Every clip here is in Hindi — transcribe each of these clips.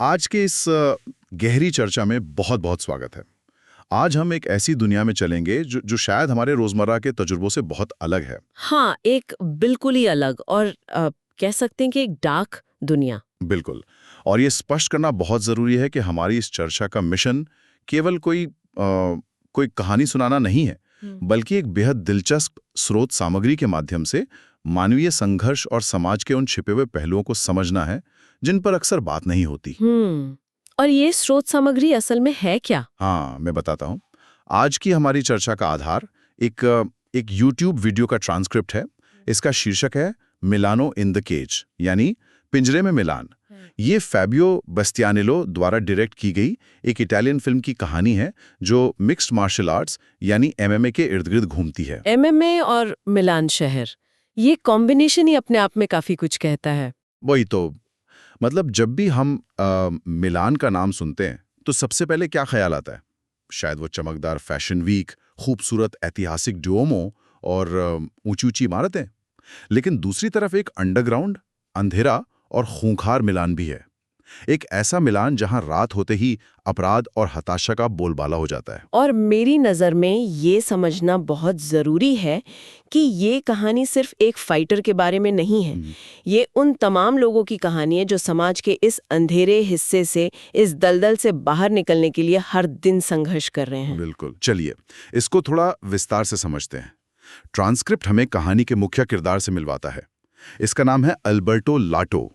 आज के इस गहरी चर्चा में बहुत बहुत स्वागत है। आज हम एक ऐसी दुनिया में चलेंगे जो शायद हमारे रोजमर्रा के तजुर्बों से बहुत अलग है। हाँ, एक बिल्कुल ही अलग और कह सकते हैं कि एक डार्क दुनिया। बिल्कुल। और ये स्पष्ट करना बहुत ज़रूरी है कि हमारी इस चर्चा का मिशन केवल कोई कहानी सुनाना नहीं है, बल्कि एक बेहद दिलचस्प स्रोत सामग्री के माध्यम से मानवीय संघर्ष और समाज के उन छिपे हुए पहलुओं को समझना है जिन पर अक्सर बात नहीं होती। और ये स्रोत सामग्री असल में है क्या? हाँ, मैं बताता हूँ। आज की हमारी चर्चा का आधार एक यूट्यूब वीडियो का ट्रांसक्रिप्ट है। इसका शीर्षक है मिलानो इन द केज, यानी पिंजरे में मिलान। ये फैबियो बस्तियानेलो द्वारा डायरेक्ट की गई एक इटालियन फिल्म की कहानी है जो मिक्स्ड मार्शल आर्ट्स यानी एमएमए के इर्द-गिर्द घूमती है। एमएमए और मिलान शहर, ये कॉम्बिनेशन ही अपने आप में काफी कुछ कहता है। वही तो, मतलब जब भी हम मिलान का नाम सुनते हैं तो सबसे पहले क्या ख्याल आता है? शायद वो चमकदार फैशन वीक, खूबसूरत ऐतिहासिक डुओमो और ऊंची-ऊंची इमारतें। लेकिन दूसरी तरफ एक अंडरग्राउंड, अंधेरा और खूंखार मिलान भी है। एक ऐसा मिलान जहां रात होते ही अपराध और हताशा का बोलबाला हो जाता है। और मेरी नज़र में ये समझना बहुत ज़रूरी है कि ये कहानी सिर्फ एक फाइटर के बारे में नहीं है। ये उन तमाम लोगों की कहानी है जो समाज के इस अंधेरे हिस्से से, इस दलदल से बाहर निकलने के लिए हर दिन संघर्ष कर रहे हैं। बिल्कुल। चलिए, इसको थोड़ा विस्तार से समझते हैं। ट्रांसक्रिप्ट हमें कहानी के मुख्य किरदार से मिलवाता है। इसका नाम है अल्बर्टो लाटो।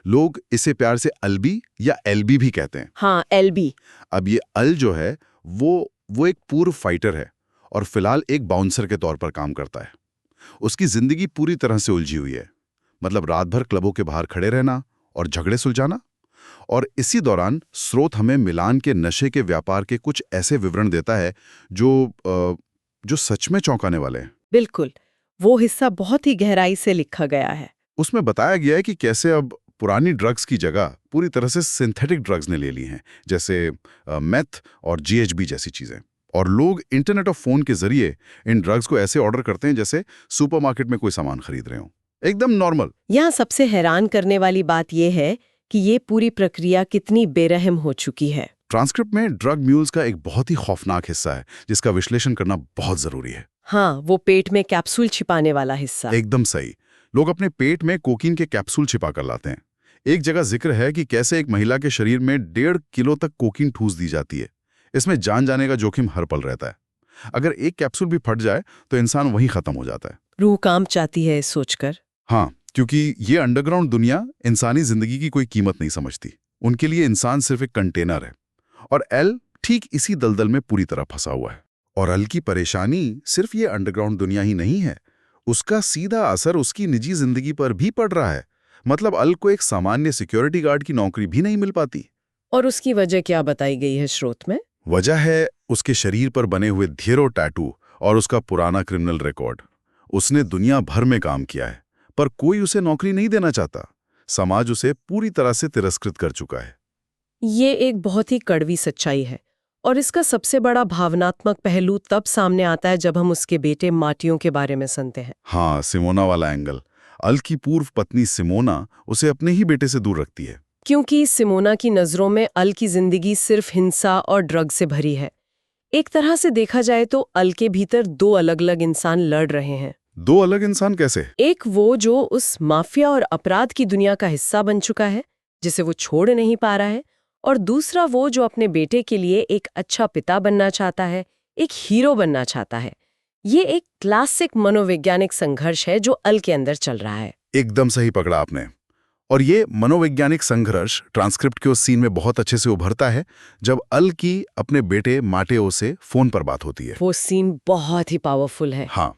लोग इसे प्यार से अल्बी या एलबी भी कहते हैं। हाँ, एलबी। अब ये अल जो है वो एक पूर्व फाइटर है और फिलहाल एक बाउंसर के तौर पर काम करता है। उसकी जिंदगी पूरी तरह से उलझी हुई है। मतलब रात भर क्लबों के बाहर खड़े रहना और झगड़े सुलझाना। और इसी दौरान स्रोत हमें मिलान के नशे के व्यापार के कुछ ऐसे विवरण देता है जो सच में चौंकाने वाले हैं। बिल्कुल, वो हिस्सा बहुत ही गहराई से लिखा गया है। उसमें बताया गया है कि कैसे अब पुरानी ड्रग्स की जगह पूरी तरह से सिंथेटिक ड्रग्स ने ले ली हैं, जैसे मेथ और जीएचबी जैसी चीजें। और लोग इंटरनेट और फोन के जरिए इन ड्रग्स को ऐसे ऑर्डर करते हैं जैसे सुपरमार्केट में कोई सामान खरीद रहे हो, एकदम नॉर्मल। यहाँ सबसे हैरान करने वाली बात यह है कि ये पूरी प्रक्रिया कितनी बेरहम हो चुकी है। ट्रांसक्रिप्ट में ड्रग म्यूल्स का एक बहुत ही खौफनाक हिस्सा है जिसका विश्लेषण करना बहुत जरूरी है। हाँ, वो पेट में कैप्सूल छिपाने वाला हिस्सा। एकदम सही। लोग अपने पेट में कोकीन के कैप्सूल छिपा कर लाते हैं। एक जगह जिक्र है कि कैसे एक महिला के शरीर में 1.5 किलो तक कोकीन ठूस दी जाती है। इसमें जान जाने का जोखिम हर पल रहता है। अगर एक कैप्सूल भी फट जाए तो इंसान वहीं खत्म हो जाता है। रूह कांप जाती है सोचकर। हाँ, क्योंकि ये अंडरग्राउंड दुनिया इंसानी जिंदगी की कोई कीमत नहीं समझती। उनके लिए इंसान सिर्फ एक कंटेनर है। और एल ठीक इसी दलदल में पूरी तरह फंसा हुआ है। और एल की परेशानी सिर्फ ये अंडरग्राउंड दुनिया ही नहीं है, उसका सीधा असर उसकी निजी जिंदगी पर भी पड़ रहा है। मतलब अल को एक सामान्य सिक्योरिटी गार्ड की नौकरी भी नहीं मिल पाती। और उसकी वजह क्या बताई गई है स्रोत में? वजह है उसके शरीर पर बने हुए ढेरों टैटू और उसका पुराना क्रिमिनल रिकॉर्ड। उसने दुनिया भर में काम किया है, पर कोई उसे नौकरी नहीं देना चाहता। समाज उसे पूरी तरह से तिरस्कृत कर चुका है। ये एक बहुत ही कड़वी सच्चाई है। और इसका सबसे बड़ा भावनात्मक पहलू तब सामने आता है जब हम उसके बेटे माटियों के बारे में सुनते हैं। हाँ, सिमोना वाला एंगल। अल की पूर्व पत्नी सिमोना उसे अपने ही बेटे से दूर रखती है। क्योंकि सिमोना की नज़रों में अल की जिंदगी सिर्फ हिंसा और ड्रग से भरी है। एक तरह से देखा जाए तो अल के भीतर दो अलग-अलग इंसान लड़ रहे हैं। दो अलग इंसान कैसे? एक वो जो उस माफिया और अपराध की दुनिया का हिस्सा बन चुका है, जिसे वो छोड़ नहीं पा रहा है, और दूसरा वो जो अपने बेटे के लिए एक अच्छा पिता बनना चाहता है, एक हीरो बनना चाहता है। ये एक क्लासिक मनोवैज्ञानिक संघर्ष है जो अल के अंदर चल रहा है। एकदम सही पकड़ा आपने। और ये मनोवैज्ञानिक संघर्ष ट्रांसक्रिप्ट के उस सीन में बहुत अच्छे से उभरता है जब अल की अपने बेटे माटेओ से फोन पर बात होती है। वो सीन बहुत ही पावरफुल है। हाँ,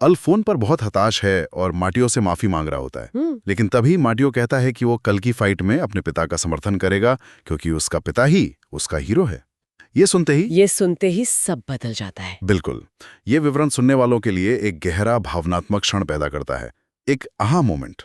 अल फोन पर बहुत हताश है और माटियो से माफी मांग रहा होता है। लेकिन तभी माटियो कहता है कि वो कल की फाइट में अपने पिता का समर्थन करेगा क्योंकि उसका पिता ही उसका हीरो है। ये सुनते ही सब बदल जाता है। बिल्कुल। ये विवरण सुनने वालों के लिए एक गहरा भावनात्मक क्षण पैदा करता है, एक आहा मोमेंट।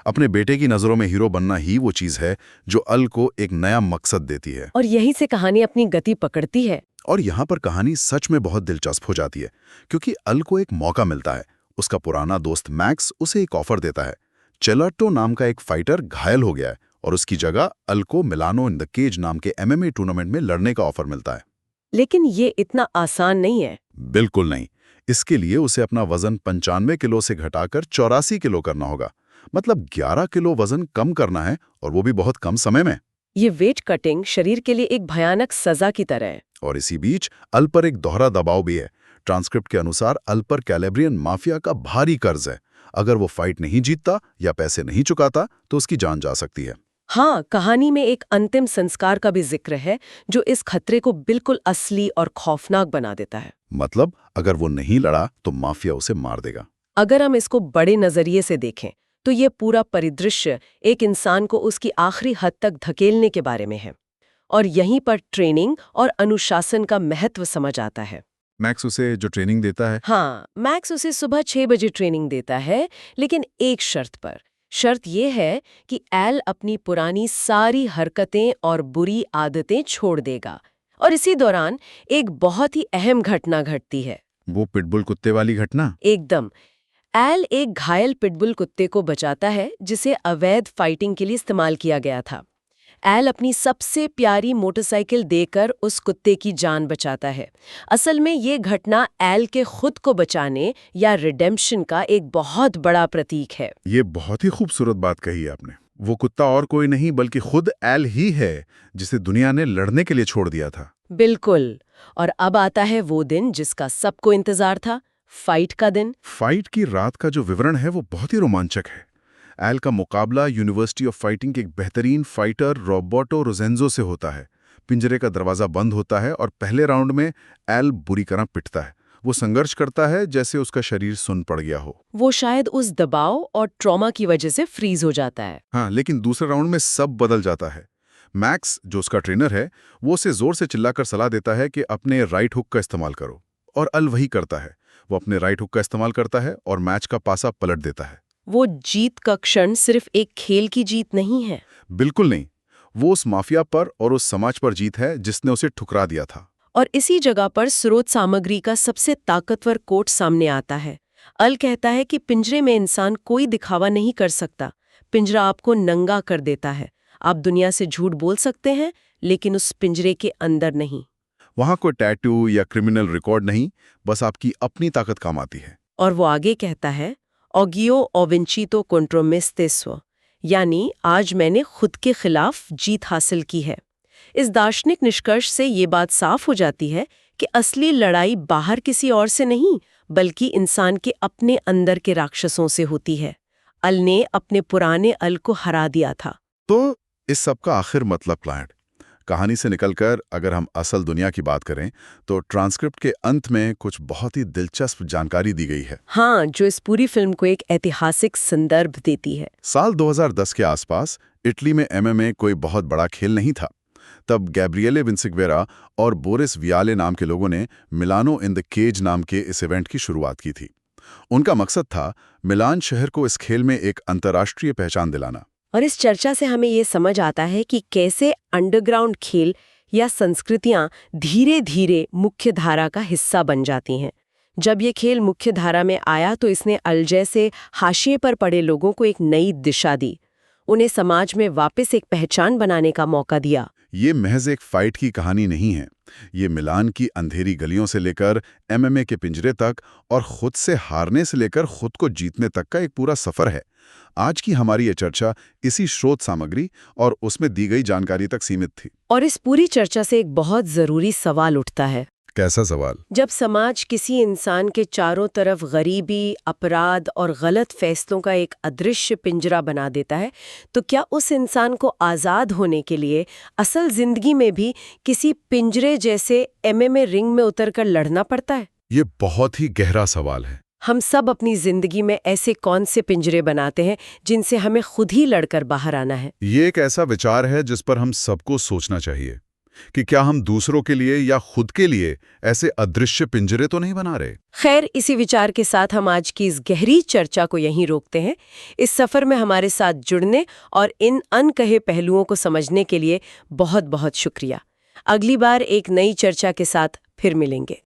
अपने बेटे की नजरों में हीरो बनना ही वो चीज है जो अल को एक नया मकसद देती है। और यहीं से कहानी अपनी गति पकड़ती है। और यहाँ पर कहानी सच में बहुत दिलचस्प हो जाती है क्योंकि अल को एक मौका मिलता है। उसका पुराना दोस्त मैक्स उसे एक ऑफर देता है। चेलर्टो नाम का एक फाइटर घायल हो गया है और उसकी जगह अल को मिलानो इन द केज नाम के MMA टूर्नामेंट में लड़ने का ऑफर मिलता है। लेकिन ये इतना आसान नहीं है। बिल्कुल नहीं। इसके लिए उसे अपना वजन 95 किलो से घटाकर 84 किलो करना होगा। मतलब 11 किलो वजन कम करना है, और वो भी बहुत कम समय में। ये वेट कटिंग शरीर के लिए एक भयानक सजा की तरह है। और इसी बीच अल पर एक दोहरा दबाव भी है। ट्रांसक्रिप्ट के अनुसार अल पर कैलेब्रियन माफिया का भारी कर्ज है। अगर वो फाइट नहीं जीतता या पैसे नहीं चुकाता तो उसकी जान जा सकती है। हाँ, कहानी में एक अंतिम संस्कार का भी जिक्र है जो इस खतरे को बिल्कुल असली और खौफनाक बना देता है। मतलब अगर वो नहीं लड़ा तो माफिया उसे मार देगा। अगर हम इसको बड़े नजरिए से देखें तो ये पूरा परिदृश्य एक इंसान को उसकी आखिरी हद तक धकेलने के बारे में है। और यहीं पर ट्रेनिंग और अनुशासन का महत्व समझ आता है। मैक्स उसे जो ट्रेनिंग देता है। हाँ, मैक्स उसे सुबह 6 बजे ट्रेनिंग देता है, लेकिन एक शर्त पर। शर्त ये है कि एल अपनी पुरानी सारी हरकतें और बुरी आदतें छोड़ देगा। और इसी दौरान एक बहुत ही अहम घटना घटती है। वो पिटबुल कुत्ते वाली घटना? एकदम। एल एक घायल पिटबुल कुत्ते को बचाता है जिसे अवैध फाइटिंग के लिए इस्तेमाल किया गया था। एल अपनी सबसे प्यारी मोटरसाइकिल देकर उस कुत्ते की जान बचाता है। असल में ये घटना एल के खुद को बचाने या रिडेम्पशन का एक बहुत बड़ा प्रतीक है। ये बहुत ही खूबसूरत बात कही है आपने। वो कुत्ता और कोई नहीं बल्कि खुद एल ही है, जिसे दुनिया ने लड़ने के लिए छोड़ दिया था। बिल्कुल। और अब आता है वो दिन जिसका सबको इंतजार था, फाइट का दिन। फाइट की रात का जो विवरण है वो बहुत ही रोमांचक है। एल का मुकाबला यूनिवर्सिटी ऑफ फाइटिंग के एक बेहतरीन फाइटर रॉबर्टो रोजेंजो से होता है। पिंजरे का दरवाजा बंद होता है और पहले राउंड में एल बुरी तरह पिटता है। वो संघर्ष करता है जैसे उसका शरीर सुन पड़ गया हो। वो शायद उस दबाव और ट्रॉमा की वजह से फ्रीज हो जाता है। हाँ, लेकिन दूसरे राउंड में सब बदल जाता है। मैक्स, जो उसका ट्रेनर है, वो उसे जोर से चिल्लाकर सलाह देता है कि अपने राइट हुक का इस्तेमाल करो। और अल वही करता है। वो अपने राइट हुक का इस्तेमाल करता है और मैच का पासा पलट देता है। वो जीत का क्षण सिर्फ एक खेल की जीत नहीं है। बिल्कुल नहीं। वो उस माफिया पर और उस समाज पर जीत है जिसने उसे ठुकरा दिया था। और इसी जगह पर स्रोत सामग्री का सबसे ताकतवर कोट सामने आता है। अल कहता है कि पिंजरे में इंसान कोई दिखावा नहीं कर सकता। पिंजरा आपको नंगा कर देता है। आप दुनिया से झूठ बोल सकते हैं, लेकिन उस पिंजरे के अंदर नहीं। वहां कोई टैटू या क्रिमिनल रिकॉर्ड नहीं, बस आपकी अपनी ताकत काम आती है। और वो आगे कहता है, ऑगियो ओविंचितो कोंट्रो मे स्टेस्व, यानी आज मैंने खुद के खिलाफ जीत हासिल की है। इस दार्शनिक निष्कर्ष से ये बात साफ हो जाती है कि असली लड़ाई बाहर किसी और से नहीं, बल्कि इंसान के अपने अंदर के राक्षसों से होती है। अल ने अपने पुराने अल को हरा दिया था। तो इस सब का आखिर मतलब क्लाइंट, कहानी से निकलकर अगर हम असल दुनिया की बात करें तो ट्रांसक्रिप्ट के अंत में कुछ बहुत ही दिलचस्प जानकारी दी गई है। हाँ, जो इस पूरी फिल्म को एक ऐतिहासिक संदर्भ देती है। साल 2010 के आसपास इटली में MMA कोई बहुत बड़ा खेल नहीं था। तब गैब्रिएले विंसिगवेरा और बोरिस वियाले नाम के लोगों ने मिलानो इन द केज नाम के इस इवेंट की शुरुआत की थी। उनका मकसद था मिलान शहर को इस खेल में एक अंतर्राष्ट्रीय पहचान दिलाना। और इस चर्चा से हमें ये समझ आता है कि कैसे अंडरग्राउंड खेल या संस्कृतियां धीरे धीरे मुख्य धारा का हिस्सा बन जाती हैं। जब ये खेल मुख्य धारा में आया तो इसने अल जैसे हाशिए पर पड़े लोगों को एक नई दिशा दी। उन्हें समाज में वापस एक पहचान बनाने का मौका दिया। ये महज एक फाइट की कहानी नहीं है। ये मिलान की अंधेरी गलियों से लेकर MMA के पिंजरे तक और खुद से हारने से लेकर खुद को जीतने तक का एक पूरा सफर है। आज की हमारी ये चर्चा इसी स्रोत सामग्री और उसमें दी गई जानकारी तक सीमित थी। और इस पूरी चर्चा से एक बहुत जरूरी सवाल उठता है। कैसा सवाल? जब समाज किसी इंसान के चारों तरफ गरीबी, अपराध और गलत फैसलों का एक अदृश्य पिंजरा बना देता है, तो क्या उस इंसान को आज़ाद होने के लिए असल जिंदगी में भी किसी पिंजरे जैसे MMA रिंग में उतरकर लड़ना पड़ता है? ये बहुत ही गहरा सवाल है। हम सब अपनी जिंदगी में ऐसे कौन से पिंजरे बनाते हैं जिनसे हमें खुद ही लड़कर बाहर आना है? ये एक ऐसा विचार है जिस पर हम सबको सोचना चाहिए कि क्या हम दूसरों के लिए या खुद के लिए ऐसे अदृश्य पिंजरे तो नहीं बना रहे। खैर, इसी विचार के साथ हम आज की इस गहरी चर्चा को यहीं रोकते हैं। इस सफर में हमारे साथ जुड़ने और इन अनकहे पहलुओं को समझने के लिए बहुत बहुत शुक्रिया। अगली बार एक नई चर्चा के साथ फिर मिलेंगे।